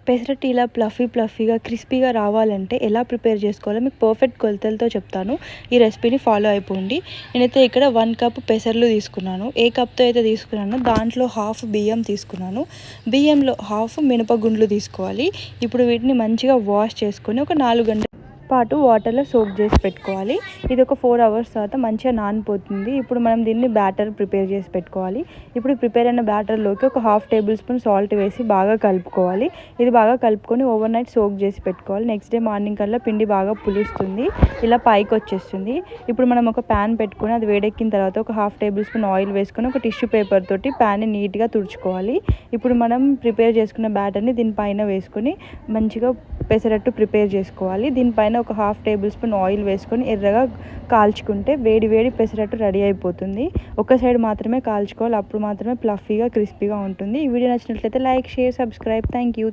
పెసరట్టు ఇలా ఫ్లఫీగా క్రిస్పీగా రావాలంటే ఎలా ప్రిపేర్ చేసుకోవాలో మీకు పర్ఫెక్ట్ కొలతలతో చెప్తాను. ఈ రెసిపీని ఫాలో అయిపోండి. నేనైతే ఇక్కడ 1 కప్ పెసర్లు తీసుకున్నాను. ఏ కప్తో అయితే తీసుకున్నానో దాంట్లో హాఫ్ బియ్యం తీసుకున్నాను. బియ్యంలో హాఫ్ మినపగుండ్లు తీసుకోవాలి. ఇప్పుడు వీటిని మంచిగా వాష్ చేసుకొని ఒక 4 గంటల పాటు వాటర్లో సోక్ చేసి పెట్టుకోవాలి. ఇది ఒక 4 అవర్స్ తర్వాత మంచిగా నానిపోతుంది. ఇప్పుడు మనం దీన్ని బ్యాటర్ ప్రిపేర్ చేసి పెట్టుకోవాలి. ఇప్పుడు ప్రిపేర్ అయిన బ్యాటర్లోకి ఒక హాఫ్ టేబుల్ స్పూన్ సాల్ట్ వేసి బాగా కలుపుకోవాలి. ఇది బాగా కలుపుకొని ఓవర్ నైట్ సోక్ చేసి పెట్టుకోవాలి. నెక్స్ట్ డే మార్నింగ్ కల్లా పిండి బాగా పులుస్తుంది, ఇలా పైకి వచ్చేస్తుంది. ఇప్పుడు మనం ఒక ప్యాన్ పెట్టుకొని అది వేడెక్కిన తర్వాత ఒక హాఫ్ టేబుల్ స్పూన్ ఆయిల్ వేసుకొని ఒక టిష్యూ పేపర్ తోటి ప్యాన్ని నీట్గా తుడుచుకోవాలి. ఇప్పుడు మనం ప్రిపేర్ చేసుకున్న బ్యాటర్ని దీనిపైన వేసుకొని మంచిగా పెసరట్టు ప్రిపేర్ చేసుకోవాలి. దీనిపైన ఒక హాఫ్ టేబుల్ స్పూన్ ఆయిల్ వేసుకొని ఎర్రగా కాల్చుకుంటే వేడి పెసరట్టు రెడీ అయిపోతుంది. ఒక సైడ్ మాత్రమే కాల్చుకోవాలి, అప్పుడు మాత్రమే ఫ్లఫీగా క్రిస్పీగా ఉంటుంది. ఈ వీడియో నచ్చినట్లయితే like, share, subscribe. Thank you.